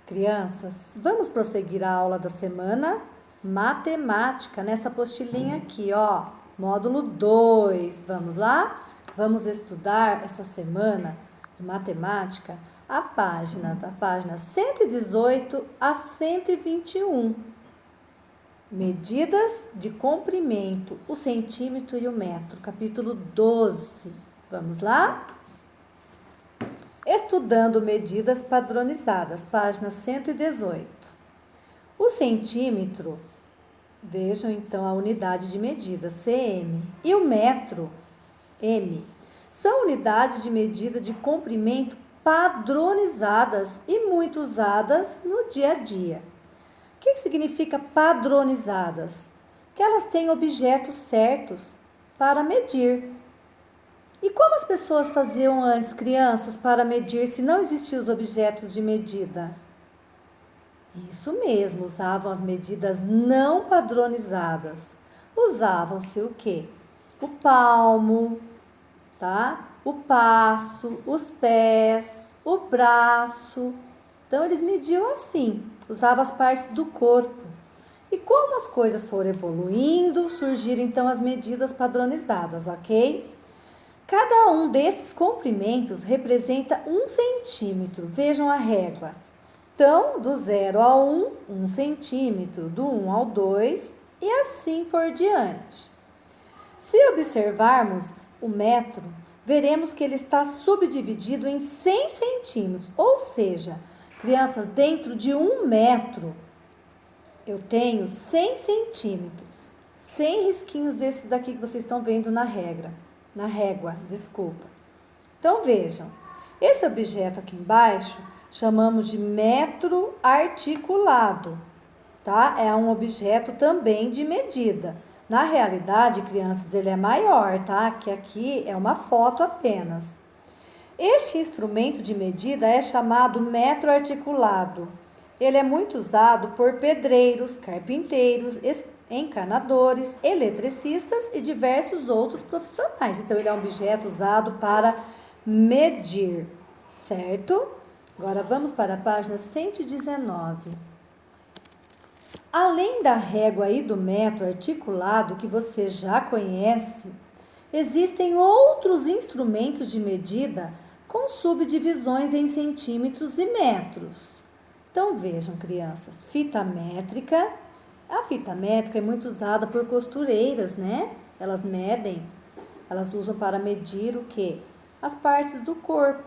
Crianças, vamos prosseguir a aula da semana matemática, nessa apostilinha aqui, ó, módulo 2. Vamos lá? Vamos estudar essa semana de matemática da página 118 a 121. Medidas de comprimento, o centímetro e o metro, capítulo 12. Vamos lá? Estudando medidas padronizadas, página 118. O centímetro, vejam então a unidade de medida, cm, e o metro, m, são unidades de medida de comprimento padronizadas e muito usadas no dia a dia. O que significa padronizadas? Que elas têm objetos certos para medir. E como as pessoas faziam antes, crianças, para medir se não existiam os objetos de medida? Isso mesmo, usavam as medidas não padronizadas. Usavam-se o quê? O palmo, tá? O passo, os pés, o braço. Então, eles mediam assim, usavam as partes do corpo. E como as coisas foram evoluindo, surgiram então as medidas padronizadas, ok? Cada um desses comprimentos representa 1 centímetro. Vejam a régua. Então, do 0 ao 1, 1 centímetro. Do 1 ao 2 e assim por diante. Se observarmos o metro, veremos que ele está subdividido em 100 centímetros. Ou seja, crianças, dentro de 1 metro, eu tenho 100 centímetros. 100 risquinhos desses daqui que vocês estão vendo na régua, desculpa. Então, vejam, esse objeto aqui embaixo chamamos de metro articulado, tá? É um objeto também de medida. Na realidade, crianças, ele é maior, tá? Que aqui é uma foto apenas. Este instrumento de medida é chamado metro articulado. Ele é muito usado por pedreiros, carpinteiros, encanadores, eletricistas e diversos outros profissionais. Então, ele é um objeto usado para medir, certo? Agora, vamos para a página 119. Além da régua e do metro articulado, que você já conhece, existem outros instrumentos de medida com subdivisões em centímetros e metros. Então, vejam, crianças, fita métrica. A fita métrica é muito usada por costureiras, né? Elas medem, elas usam para medir o quê? As partes do corpo,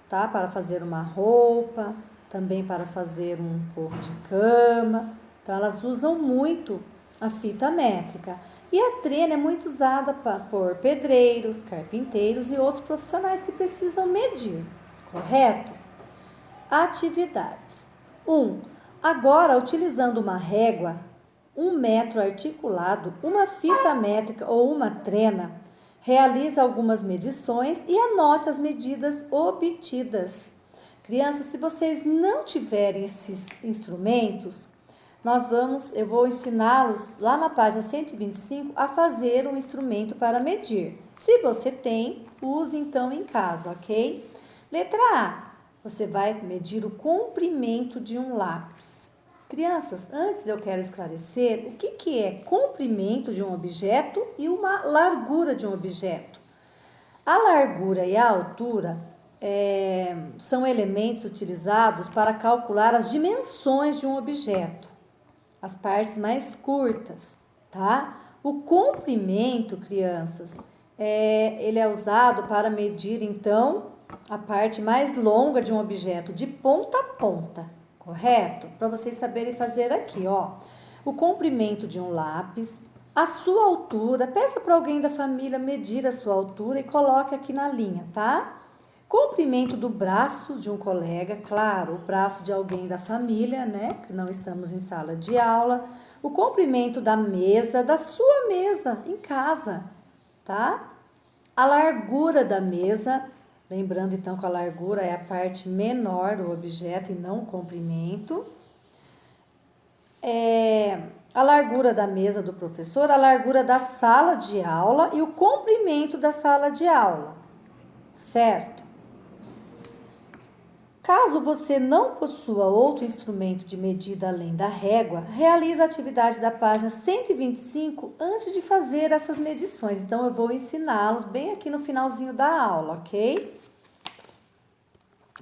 tá? Para fazer uma roupa, também para fazer um forro de cama. Então, elas usam muito a fita métrica. E a trena é muito usada por pedreiros, carpinteiros e outros profissionais que precisam medir, correto? Atividades. 1. Agora, utilizando uma régua, 1 metro articulado, uma fita métrica ou uma trena, realize algumas medições e anote as medidas obtidas. Crianças, se vocês não tiverem esses instrumentos, eu vou ensiná-los lá na página 125 a fazer um instrumento para medir. Se você tem, use então em casa, ok? Letra A. Você vai medir o comprimento de um lápis. Crianças, antes eu quero esclarecer o que é comprimento de um objeto e uma largura de um objeto. A largura e a altura são elementos utilizados para calcular as dimensões de um objeto, as partes mais curtas, tá? O comprimento, crianças, ele é usado para medir, então, a parte mais longa de um objeto, de ponta a ponta, correto? Para vocês saberem fazer aqui, ó. O comprimento de um lápis, a sua altura, peça para alguém da família medir a sua altura e coloque aqui na linha, tá? Comprimento do braço de um colega, claro, o braço de alguém da família, né? Que não estamos em sala de aula. O comprimento da mesa, da sua mesa em casa, tá? A largura da mesa. Lembrando, então, que a largura é a parte menor do objeto e não o comprimento. A largura da mesa do professor, a largura da sala de aula e o comprimento da sala de aula, certo? Caso você não possua outro instrumento de medida além da régua, realize a atividade da página 125 antes de fazer essas medições. Então, eu vou ensiná-los bem aqui no finalzinho da aula, ok?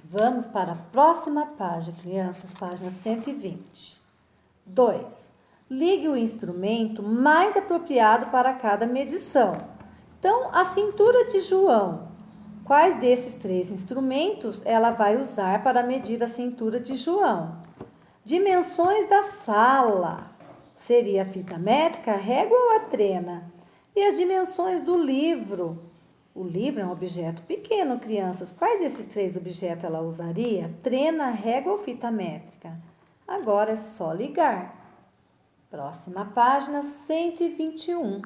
Vamos para a próxima página, crianças, página 120. 2. Ligue o instrumento mais apropriado para cada medição. Então, a cintura de João. Quais desses 3 instrumentos ela vai usar para medir a cintura de João? Dimensões da sala. Seria a fita métrica, a régua ou a trena? E as dimensões do livro? O livro é um objeto pequeno, crianças. Quais desses 3 objetos ela usaria? Trena, régua ou fita métrica? Agora é só ligar. Próxima página, 121.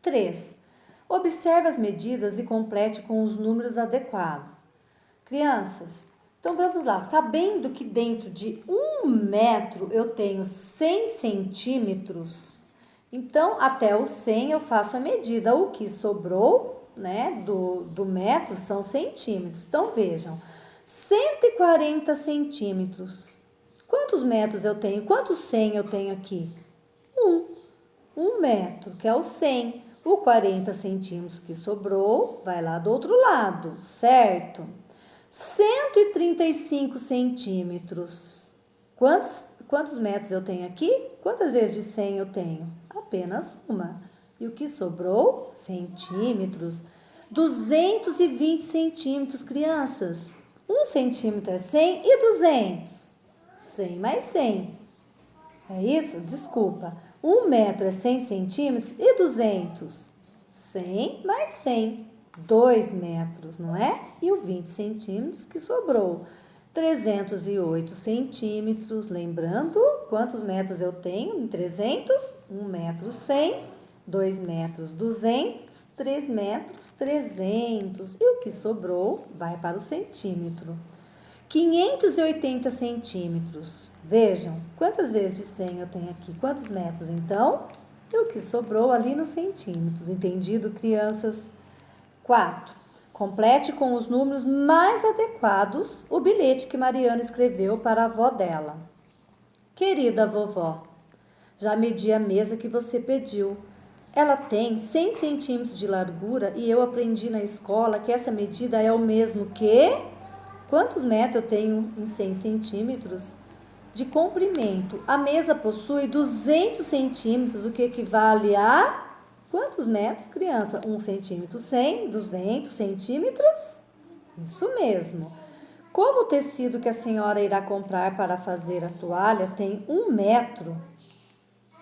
3. Observe as medidas e complete com os números adequados. Crianças, então vamos lá. Sabendo que dentro de 1 metro eu tenho 100 centímetros, então até o 100 eu faço a medida. O que sobrou, né, do metro são centímetros. Então vejam, 140 centímetros. Quantos metros eu tenho? Quantos 100 eu tenho aqui? 1 metro, que é o 100. O 40 centímetros que sobrou vai lá do outro lado, certo? 135 centímetros. Quantos metros eu tenho aqui? Quantas vezes de 100 eu tenho? Apenas uma. E o que sobrou? Centímetros. 220 centímetros, crianças. 1 centímetro é 100 e 200? 100 mais 100. É isso? Desculpa. 1 metro é 100 centímetros e 200? 100 mais 100. 2 metros, não é? E o 20 centímetros que sobrou. 308 centímetros. Lembrando, quantos metros eu tenho em 300? 1 metro 100. 2 metros 200. 3 metros 300. E o que sobrou vai para o centímetro. 580 centímetros. Vejam, quantas vezes de 100 eu tenho aqui? Quantos metros, então? E o que sobrou ali nos centímetros. Entendido, crianças? 4. Complete com os números mais adequados o bilhete que Mariana escreveu para a avó dela. Querida vovó, já medi a mesa que você pediu. Ela tem 100 centímetros de largura e eu aprendi na escola que essa medida é o mesmo que... Quantos metros eu tenho em 100 centímetros? De comprimento, a mesa possui 200 centímetros, o que equivale a... Quantos metros, criança? 1 centímetro 100, 200 centímetros? Isso mesmo. Como o tecido que a senhora irá comprar para fazer a toalha tem 1 metro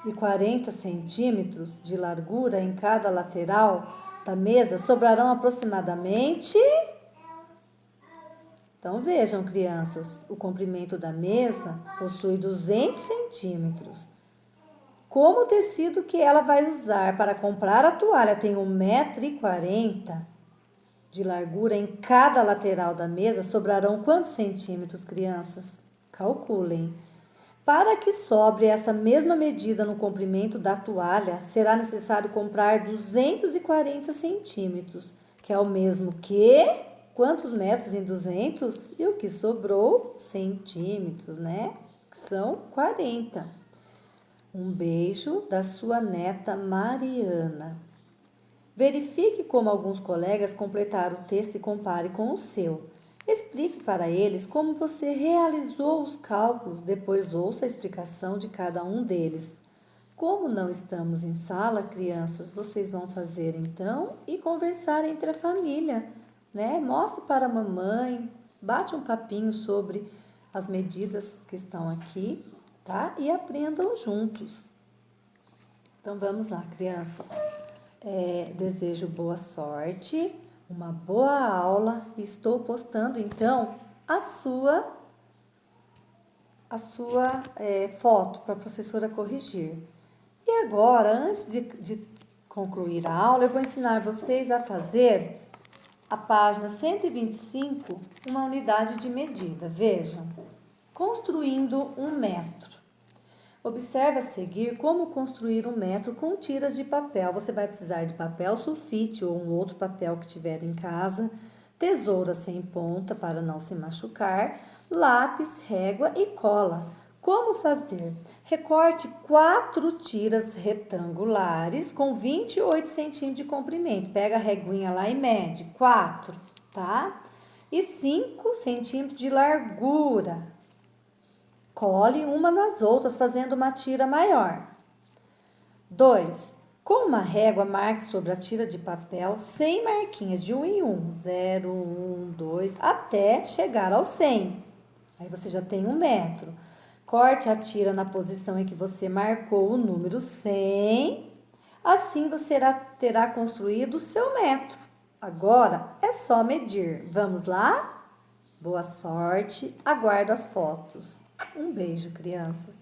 e 40 centímetros de largura em cada lateral da mesa, sobrarão aproximadamente... Então, vejam, crianças, o comprimento da mesa possui 200 centímetros. Como o tecido que ela vai usar para comprar a toalha tem 1,40 m de largura em cada lateral da mesa, sobrarão quantos centímetros, crianças? Calculem. Para que sobre essa mesma medida no comprimento da toalha, será necessário comprar 240 centímetros, que é o mesmo que... Quantos metros em 200? E o que sobrou? Centímetros, né? São 40. Um beijo da sua neta Mariana. Verifique como alguns colegas completaram o texto e compare com o seu. Explique para eles como você realizou os cálculos, depois ouça a explicação de cada um deles. Como não estamos em sala, crianças, vocês vão fazer então e conversar entre a família. Né? Mostre para a mamãe, bate um papinho sobre as medidas que estão aqui, tá? E aprendam juntos. Então, vamos lá, crianças. Desejo boa sorte, uma boa aula. Estou postando, então, a sua foto para a professora corrigir. E agora, antes de concluir a aula, eu vou ensinar vocês a fazer... A página 125, uma unidade de medida. Vejam, construindo 1 metro. Observe a seguir como construir 1 metro com tiras de papel. Você vai precisar de papel sulfite ou um outro papel que tiver em casa. tesoura sem ponta para não se machucar, lápis, régua e cola. Como fazer? Recorte 4 tiras retangulares com 28 centímetros de comprimento. Pega a reguinha lá e mede 4, tá? E 5 centímetros de largura. Cole uma nas outras, fazendo uma tira maior. 2. Com uma régua, marque sobre a tira de papel 100 marquinhas de 1 em 1, 0, 1, 2, até chegar ao 100. Aí você já tem 1 metro. Corte a tira na posição em que você marcou o número 100. Assim você terá construído o seu metro. Agora é só medir. Vamos lá? Boa sorte. Aguardo as fotos. Um beijo, crianças.